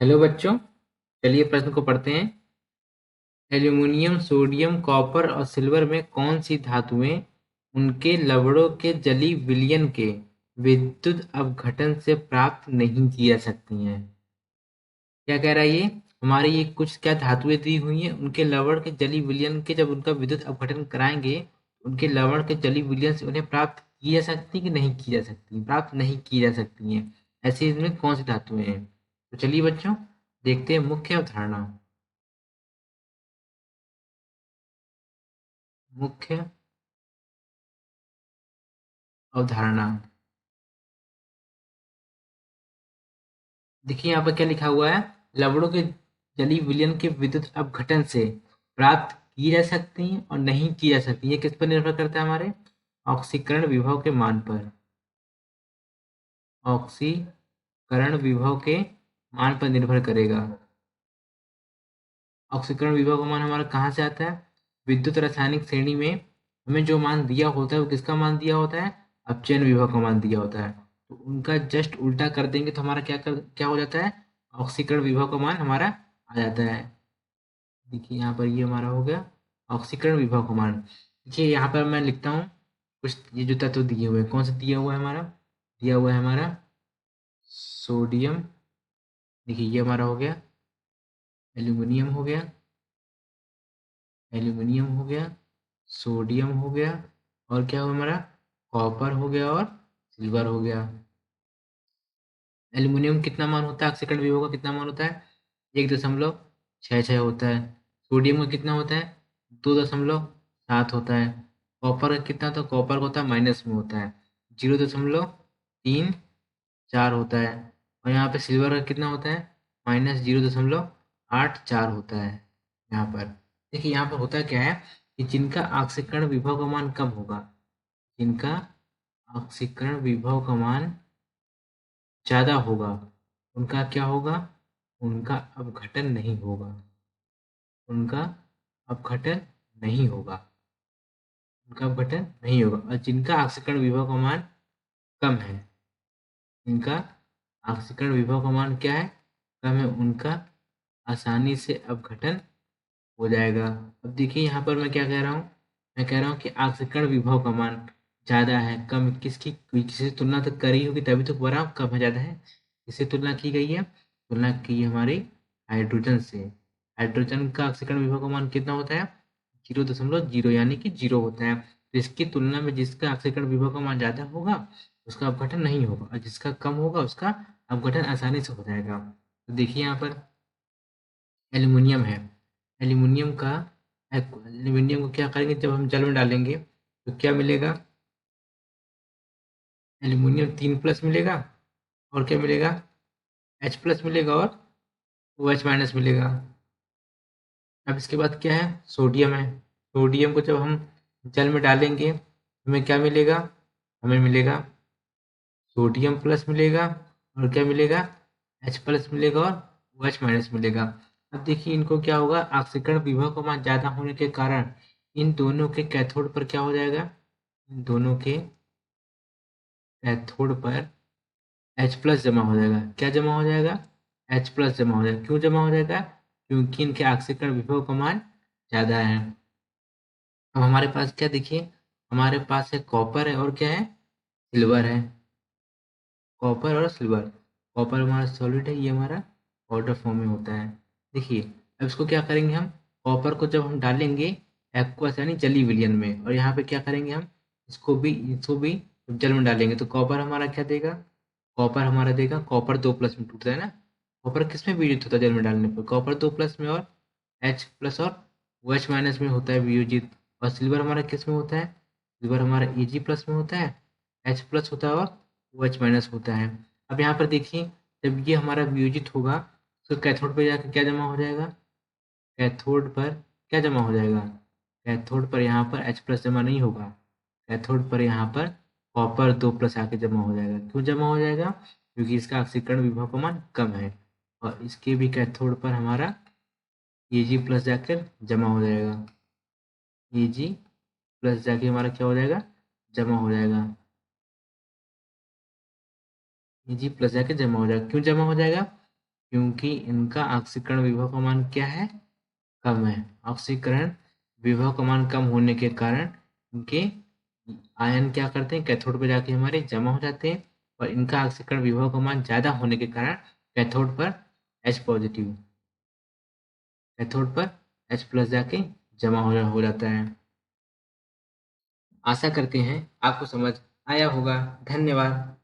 Hello बच्चों, चलिए प्रश्न को पढ़ते हैं। एल्यूमीनियम, सोडियम, कॉपर और सिल्वर में कौन सी धातुएं उनके लवणों के जली विलयन के विद्युत अपघटन से प्राप्त नहीं की जा सकती हैं? क्या कह रहा है ये? हमारी ये कुछ क्या धातुएं दी हुई हैं, उनके लवण के जली विलयन के जब उनका विद्युत अपघटन कराएंगे, उनके लवण के जली विलयन से उन्हें प्राप्त की जा सकती कि नहीं की जा सकती? प्राप्त नहीं की जा सकती हैं। ऐसी इनमें कौन सी धातुएं हैं? तो चलिए बच्चों, देखते हैं मुख्य अवधारणा। मुख्य अवधारणा। देखिए यहाँ पर क्या लिखा हुआ है। लवणों के जली विलयन के विद्युत अपघटन से प्राप्त की जा सकती हैं और नहीं की जा सकती। ये किस पर निर्भर करता है? हमारे ऑक्सीकरण विभव के मान पर। ऑक्सीकरण विभव के मान पर निर्भर करेगा। ऑक्सीकरण विभव का मान हमारा कहाँ से आता है? विद्युत रासायनिक श्रेणी में हमें जो मान दिया होता है वो किसका मान दिया होता है? अपचयन विभव का मान दिया होता है। तो उनका जस्ट उल्टा कर देंगे तो हमारा क्या हो जाता है? ऑक्सीकरण विभव का मान हमारा आ जाता है। देखिए यहाँ पर ये हमारा हो गया ऑक्सीकरण विभव का मान। देखिए यहाँ पर मैं लिखता हूँ कुछ ये जो तत्व दिए हुए हैं। कौन सा दिया हुआ है हमारा? दिया हुआ है हमारा सोडियम। देखिए ये हमारा हो गया एल्यूमिनियम हो गया, एल्यूमिनियम हो गया, सोडियम हो गया, और क्या हुआ हमारा? कॉपर हो गया और सिल्वर हो गया। एल्यूमिनियम कितना मान होता है? ऑक्सीकरण विभव का कितना मान होता है? 1.66 होता है। सोडियम का कितना होता है? 2.7 होता है। कॉपर का कितना? तो कॉपर का होता है माइनस में होता है, 0.34 होता है। और यहाँ पे सिल्वर का कितना होता है? -0.84 होता है। यहाँ पर देखिए यहाँ पर होता क्या है कि जिनका ऑक्सीकरण विभव का मान कम होगा, जिनका ऑक्सीकरण विभव का मान ज़्यादा होगा, उनका क्या होगा? उनका अपघटन नहीं होगा। उनका अपघटन नहीं होगा। उनका अपघटन नहीं होगा। और जिनका ऑक्सीकरण विभव का मान कम है, इनका ऑक्सीकरण विभव का मान क्या है? कम है, उनका आसानी से अपघटन हो जाएगा। अब देखिए यहाँ पर मैं क्या कह रहा हूँ? मैं कह रहा हूँ कि ऑक्सीकरण विभव का मान ज़्यादा है, कम किसकी? किसी से तुलना तो करी होगी तभी तो बड़ा कम है, ज़्यादा है। किससे तुलना की गई है? तुलना की है हमारी हाइड्रोजन से। हाइड्रोजन का ऑक्सीकरण विभव का मान कितना होता है? 0.0 यानी कि 0 होता है। तो इसकी तुलना में जिसका ऑक्सीकरण विभव का मान ज़्यादा होगा उसका अपघटन नहीं होगा, और जिसका कम होगा उसका अपघटन आसानी से हो जाएगा। तो देखिए यहाँ पर एल्यूमिनियम है। एल्यूमिनियम का एल्यूमिनियम को क्या करेंगे? जब हम जल में डालेंगे तो क्या मिलेगा? एल्यूमिनियम 3+ मिलेगा, और क्या मिलेगा? H+ मिलेगा, और OH- मिलेगा। अब इसके बाद क्या है? सोडियम है। सोडियम को जब हम जल में डालेंगे हमें क्या मिलेगा? हमें मिलेगा सोडियम+ मिलेगा, और क्या मिलेगा? H+ मिलेगा, और OH- मिलेगा। अब देखिए इनको क्या होगा? ऑक्सीकरण विभव का मान ज़्यादा होने के कारण इन दोनों के कैथोड पर क्या हो जाएगा? इन दोनों के कैथोड पर H+ जमा हो जाएगा। क्या जमा हो जाएगा? H+ जमा हो जाएगा। क्यों जमा हो जाएगा? क्योंकि इनके ऑक्सीकरण विभव का मान ज़्यादा है। अब हमारे पास क्या? देखिए हमारे पास है कॉपर है, और क्या है? सिल्वर है। कॉपर और सिल्वर। कॉपर हमारा सॉलिड है, ये हमारा पाउडर फॉर्म में होता है। देखिए अब इसको क्या करेंगे हम? कॉपर को जब हम डालेंगे एक्वस यानी जली विलयन में, और यहाँ पे क्या करेंगे हम? इसको भी जब जल में डालेंगे तो कॉपर हमारा क्या देगा? कॉपर हमारा देगा, कॉपर 2+ में टूटता है ना। कॉपर किस में वियोजित होता है जल में डालने पर? कॉपर 2+ में, और H+ और OH- में होता है वियोजित। और सिल्वर हमारा किस में होता है? सिल्वर हमारा Ag+ में होता है, H+ होता है, और OH- होता है। अब यहाँ पर देखिए जब ये हमारा वियोजित होगा तो कैथोड पर जाकर क्या जमा हो जाएगा? कैथोड पर क्या जमा हो जाएगा? कैथोड पर यहाँ पर H+ जमा नहीं होगा। कैथोड पर यहाँ पर कॉपर 2+ आके जमा हो जाएगा। क्यों जमा हो जाएगा? क्योंकि इसका ऑक्सीकरण विभव का मान कम है, और इसके भी कैथोड पर हमारा Ag+ जाकर जमा हो जाएगा। Ag+ जाके हमारा क्या हो जाएगा? जमा हो जाएगा। Ag+ जाके जमा हो जाएगा। क्यों जमा हो जाएगा? क्योंकि इनका ऑक्सीकरण विभव का मान क्या है, कम है। ऑक्सीकरण विभव का मान कम होने के कारण इनके आयन क्या करते हैं, कैथोड पे जाके हमारे जमा हो जाते हैं, और इनका ऑक्सीकरण विभव का मान ज्यादा होने के कारण कैथोड पर H पॉजिटिव, कैथोड पर H+ जाके जमा हो जाता है। आशा करते हैं आपको समझ आया होगा। धन्यवाद।